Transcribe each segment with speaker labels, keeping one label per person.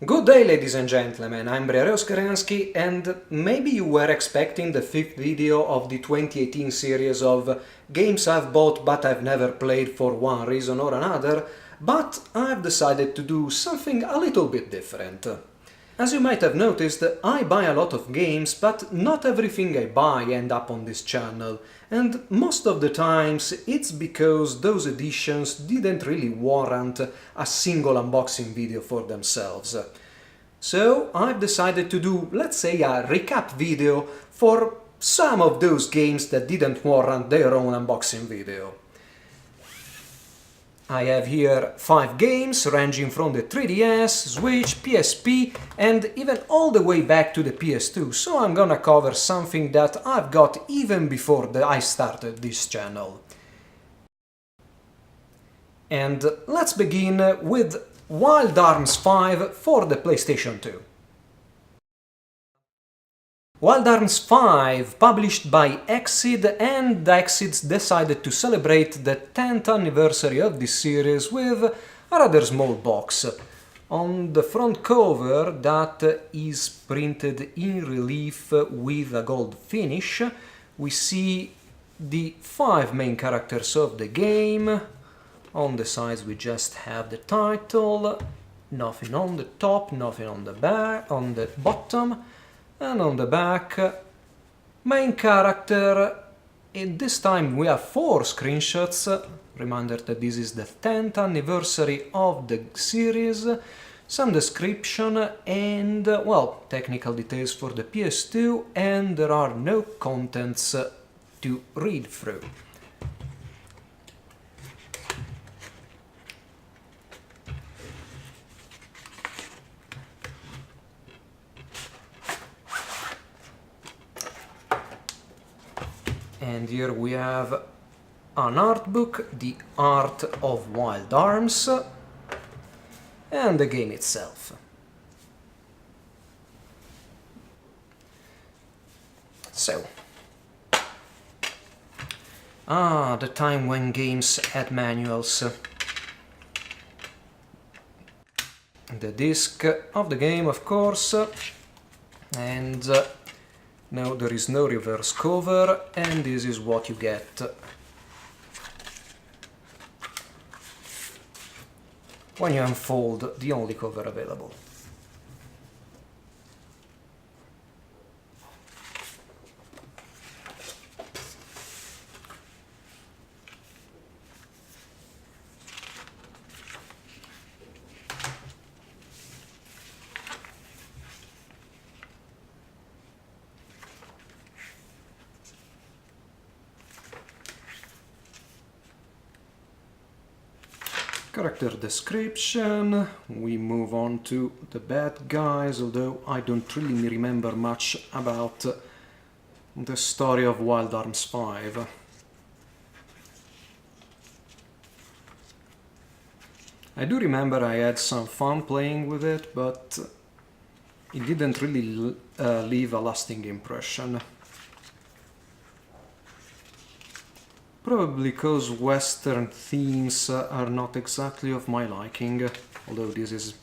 Speaker 1: Good day, ladies and gentlemen, I'm Briareos Kerensky, and maybe you were expecting the fifth video of the 2018 series of games I've bought but I've never played for one reason or another, but I've decided to do something a little bit different. As you might have noticed, I buy a lot of games, but not everything I buy end up on this channel, and most of the times it's because those editions didn't really warrant a single unboxing video for themselves. So I've decided to do, let's say, a recap video for some of those games that didn't warrant their own unboxing video. I have here 5 games ranging from the 3DS, Switch, PSP and even all the way back to the PS2, so I'm gonna cover something that I've got even before I started this channel. And let's begin with Wild Arms 5 for the PlayStation 2. Wild Arms 5, published by Exceed, and Exceed decided to celebrate the 10th anniversary of this series with a rather small box. On the front cover, that is printed in relief with a gold finish, we see the 5 main characters of the game. On the sides we just have the title, nothing on the top, nothing on the back, on the bottom. And on the back, main character, and this time we have 4 screenshots, reminder that this is the 10th anniversary of the series, some description and, well, technical details for the PS2, and there are no contents to read through. And here we have an art book, The Art of Wild Arms, and the game itself. So, the time when games had manuals. The disc of the game, of course, and no, there is no reverse cover, and this is what you get when you unfold the only cover available. Character description, we move on to the bad guys, although I don't really remember much about the story of Wild Arms 5. I do remember I had some fun playing with it, but it didn't really leave a lasting impression. Probably because Western themes are not exactly of my liking, although this is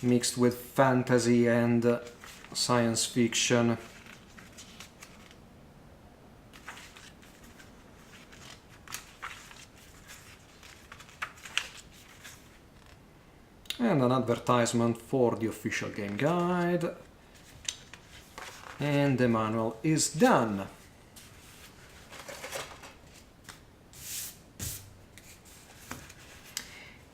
Speaker 1: mixed with fantasy and science fiction. And an advertisement for the official game guide. And the manual is done.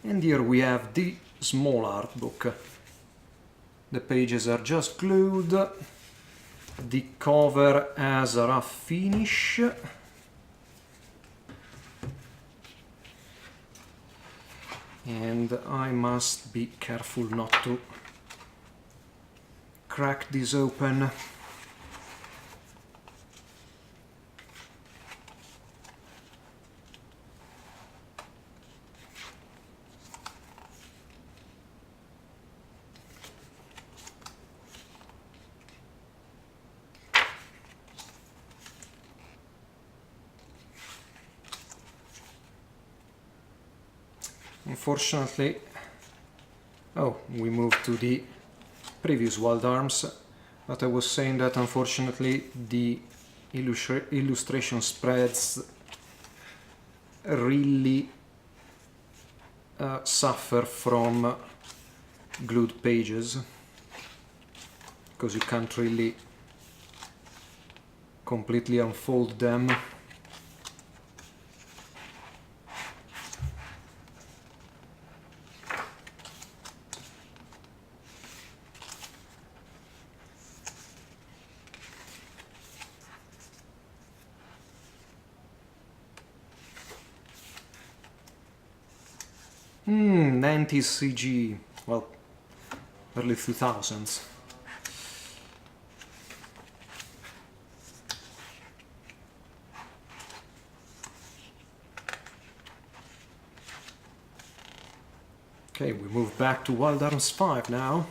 Speaker 1: And here we have the small art book. The pages are just glued. The cover has a rough finish. And I must be careful not to crack this open. Unfortunately, Oh, we moved to the previous wild arms, but I was saying that unfortunately the illustration spreads really suffer from glued pages, because you can't really completely unfold them. Hmm, 90s CG, well, early 2000s. Okay, we move back to Wild Arms 5 now.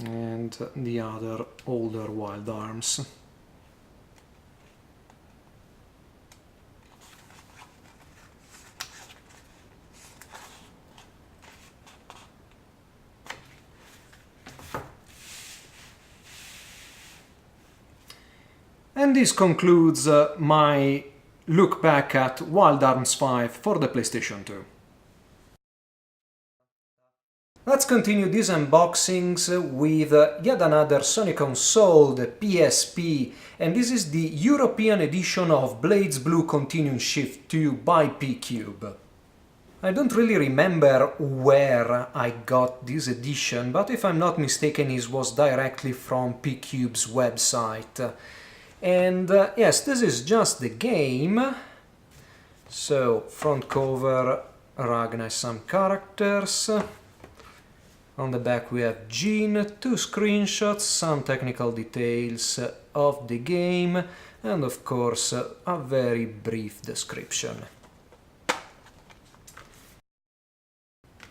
Speaker 1: And the other older Wild Arms. And this concludes my look back at Wild Arms 5 for the PlayStation 2. Let's continue these unboxings with yet another Sony console, the PSP, and this is the European edition of Blades Blue Continuum Shift 2 by P-Cube. I don't really remember where I got this edition, but if I'm not mistaken it was directly from P-Cube's website. And yes, this is just the game. So, front cover, Ragnar, some characters. On the back we have Jean, 2 screenshots, some technical details of the game, and of course a very brief description.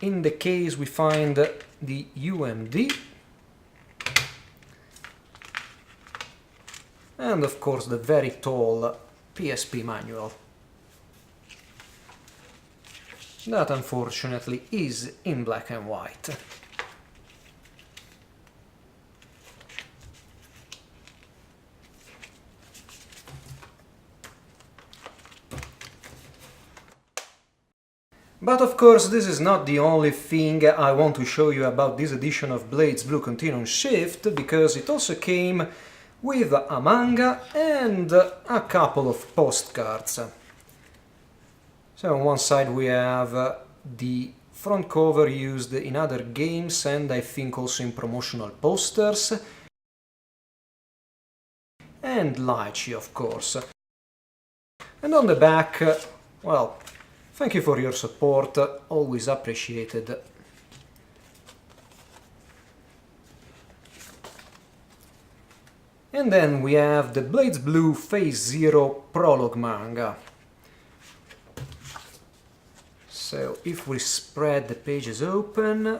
Speaker 1: In the case we find the UMD, and of course the very tall PSP manual. That unfortunately is in black and white. But of course this is not the only thing I want to show you about this edition of Blades Blue Continuum Shift, because it also came with a manga and a couple of postcards. So on one side we have the front cover used in other games and I think also in promotional posters, and Lychee of course. And on the back, well, thank you for your support, always appreciated. And then we have the Blades Blue Phase Zero prologue manga. So if we spread the pages open,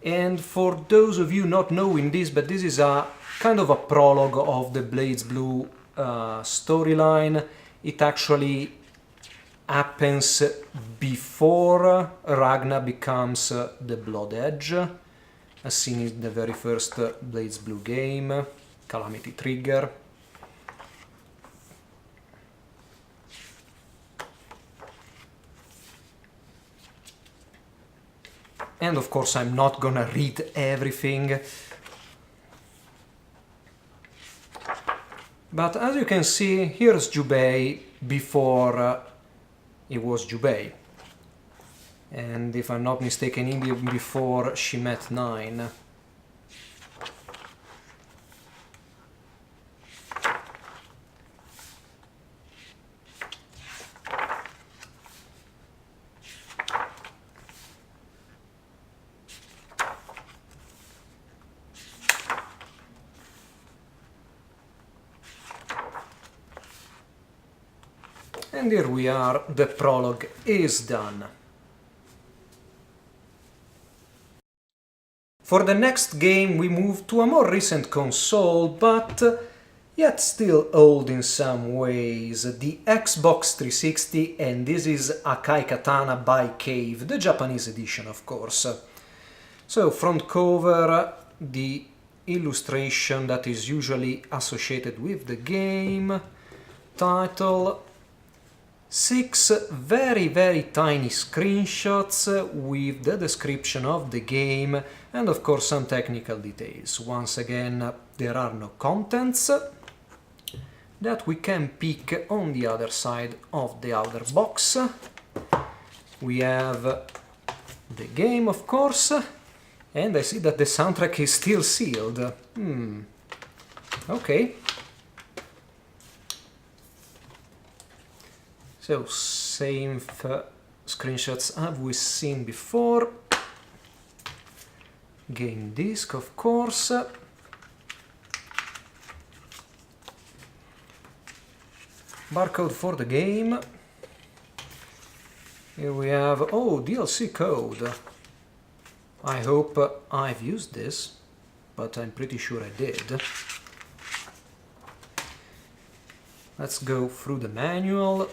Speaker 1: and for those of you not knowing this, but this is a kind of a prologue of the Blades Blue storyline. It actually happens before Ragnar becomes the Blood Edge, as seen in the very first Blades Blue game, Calamity Trigger. And of course I'm not gonna read everything. But as you can see, here's Jubei before he was Jubei. And if I'm not mistaken, even before she met Nine. And here we are, the prologue is done. For the next game we move to a more recent console, but yet still old in some ways, the Xbox 360, and this is Akai Katana by Cave, the Japanese edition of course. So front cover, the illustration that is usually associated with the game, title, 6 very tiny screenshots with the description of the game and of course some technical details. Once again, there are no contents that we can pick on the other side of the outer box. We have the game of course, and I see that the soundtrack is still sealed. Okay. So, same screenshots have we seen before. Game disc, of course. Barcode for the game. Here we have, oh, DLC code. I hope I've used this, but I'm pretty sure I did. Let's go through the manual.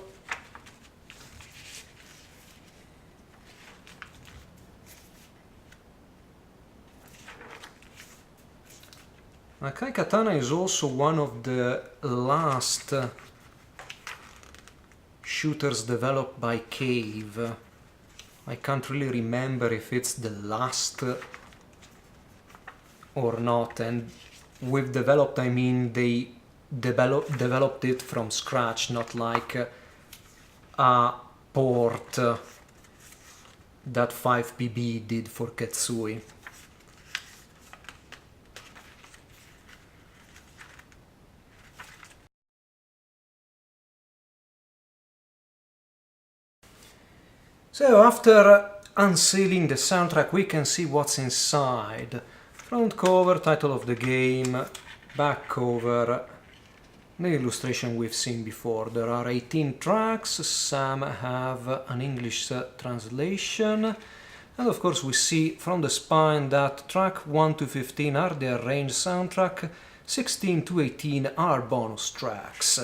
Speaker 1: Akai Katana is also one of the last shooters developed by Cave. I can't really remember if it's the last or not, and with developed I mean they developed it from scratch, not like a port that 5PB did for Ketsui. So after unsealing the soundtrack we can see what's inside. Front cover, title of the game, back cover, the illustration we've seen before. There are 18 tracks, some have an English translation, and of course we see from the spine that track 1 to 15 are the arranged soundtrack, 16 to 18 are bonus tracks.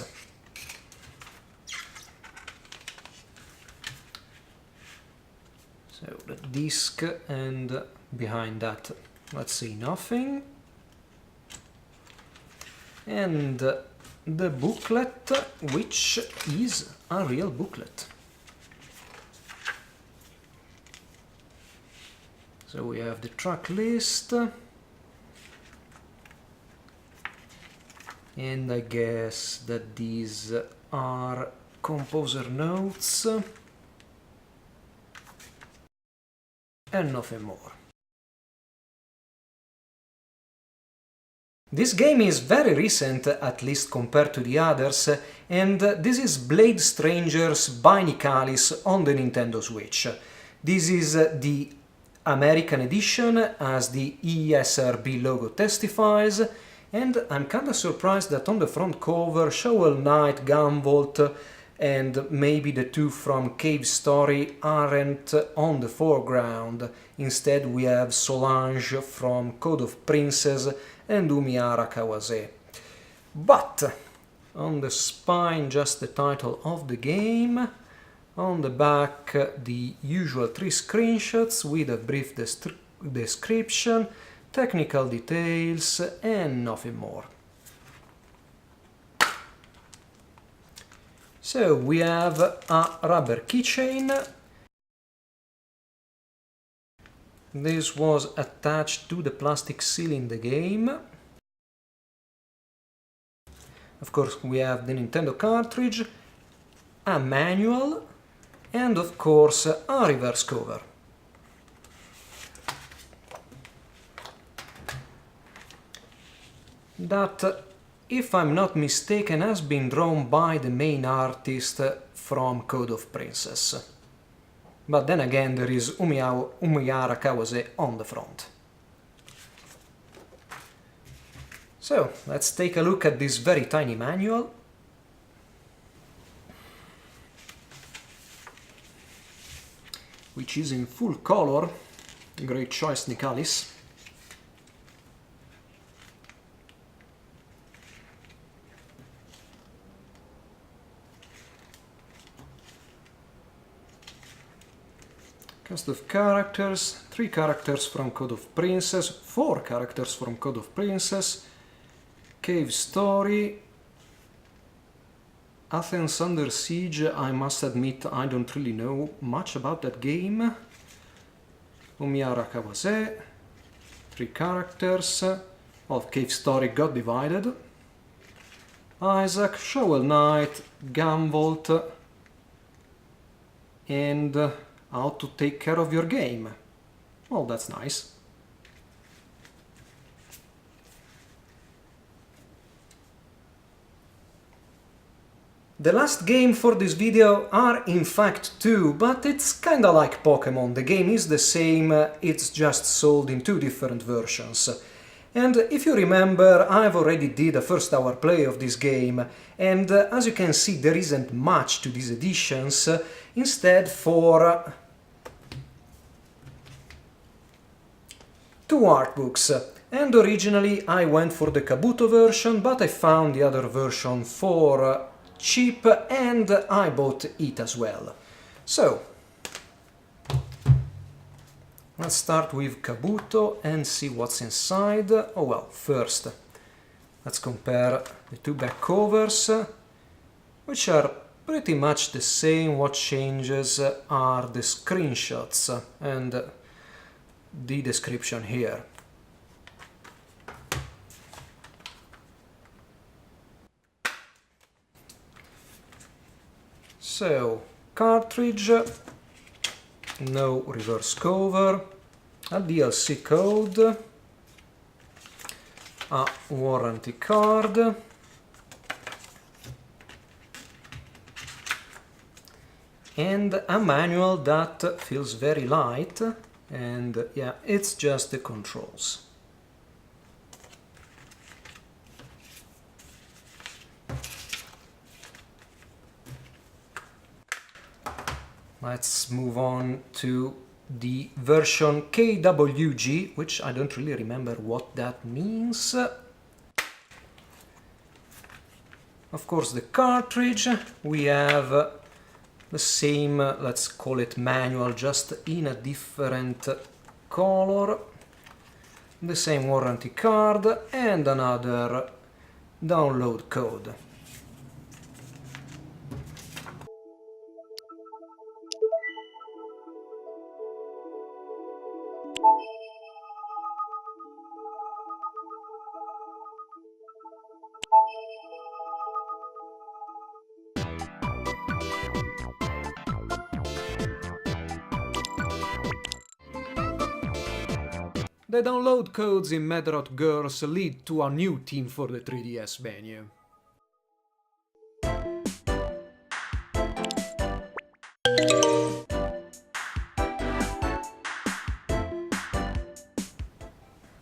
Speaker 1: So the disc, and behind that, let's see, nothing. And the booklet, which is a real booklet. So we have the track list. And I guess that these are composer notes. And nothing more. This game is very recent, at least compared to the others, and this is Blade Strangers by Nicalis on the Nintendo Switch. This is the American edition, as the ESRB logo testifies, and I'm kinda surprised that on the front cover Shovel Knight, Gunvolt, and maybe the two from Cave Story aren't on the foreground. Instead we have Solange from Code of Princess and Umihara Kawase. But on the spine just the title of the game, on the back the usual 3 screenshots with a brief description, technical details and nothing more. So we have a rubber keychain. This was attached to the plastic seal in the game. Of course we have the Nintendo cartridge, a manual, and of course a reverse cover. That, if I'm not mistaken, has been drawn by the main artist from Code of Princess. But then again there is Umihara Kawase on the front. So, let's take a look at this very tiny manual. which is in full color. Great choice, Nikalis. Cast of characters, 3 characters from Code of Princess, 4 characters from Code of Princess, Cave Story, Athens Under Siege. I must admit I don't really know much about that game. Umiara Kawase, 3 characters, of Cave Story got divided, Isaac, Shovel Knight, Gunvolt, and How to Take Care of Your Game. Well, that's nice. The last game for this video are in fact 2, but it's kinda like Pokemon. The game is the same, it's just sold in 2 different versions. And if you remember, I've already did a first hour play of this game, and as you can see there isn't much to these editions. Instead, for 2 art books. And originally I went for the Kabuto version, but I found the other version for cheap and I bought it as well. So, let's start with Kabuto and see what's inside. Oh well, first let's compare the 2 back covers, which are pretty much the same. What changes are the screenshots and the description here. So, cartridge, no reverse cover, a DLC code, a warranty card, and a manual that feels very light, and yeah, it's just the controls. Let's move on to the version KWG, which I don't really remember what that means. Of course, the cartridge, we have the same, let's call it manual, just in a different color. The same warranty card and another download code. The download codes in Medrot Girls lead to a new team for the 3DS menu.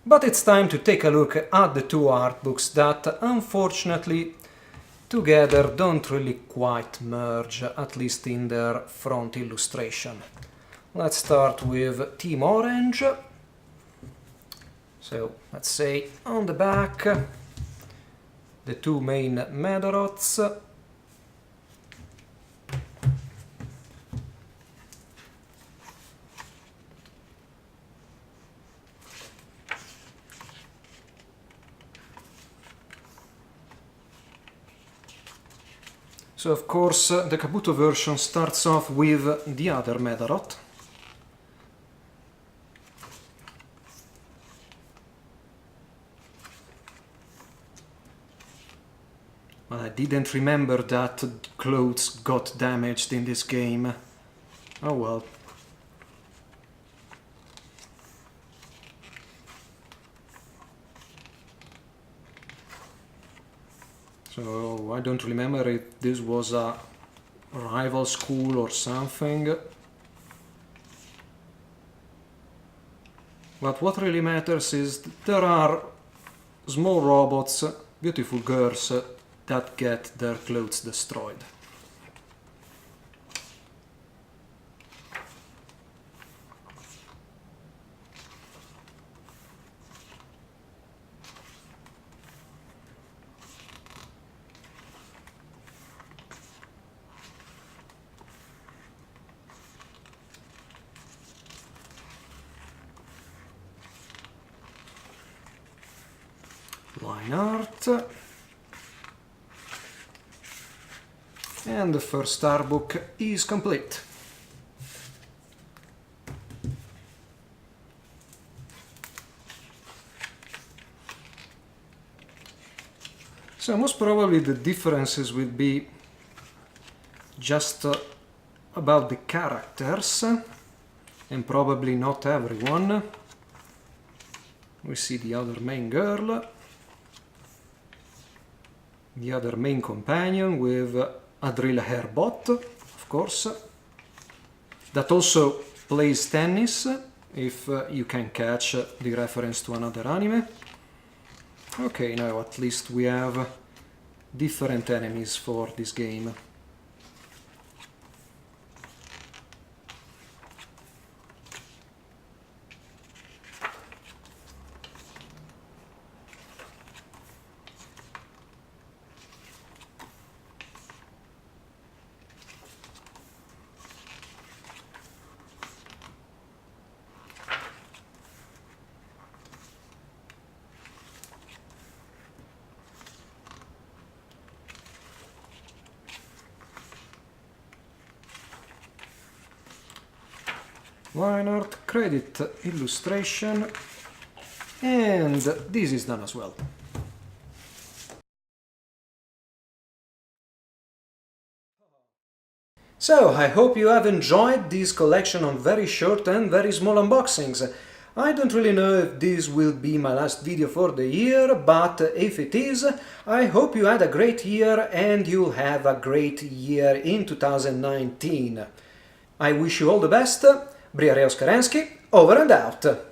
Speaker 1: But it's time to take a look at the 2 art books that, unfortunately, together don't really quite merge, at least in their front illustration. Let's start with Team Orange. So, let's say on the back, the 2 main Medorots. So, of course, the Kabuto version starts off with the other Medorot. Well, I didn't remember that clothes got damaged in this game. Oh well. So, I don't remember if this was a rival school or something. But what really matters is there are small robots, beautiful girls, that get their clothes destroyed. line art. And the first art book is complete. So most probably the differences will be just about the characters, and probably not everyone. We see the other main girl, the other main companion with a drill hair bot, of course, that also plays tennis, if you can catch the reference to another anime. Okay, now at least we have different enemies for this game. Line art, credit, illustration, and this is done as well. So, I hope you have enjoyed this collection of very short and very small unboxings. I don't really know if this will be my last video for the year, but if it is, I hope you had a great year and you'll have a great year in 2019. I wish you all the best. Briareus Kerensky, over and out.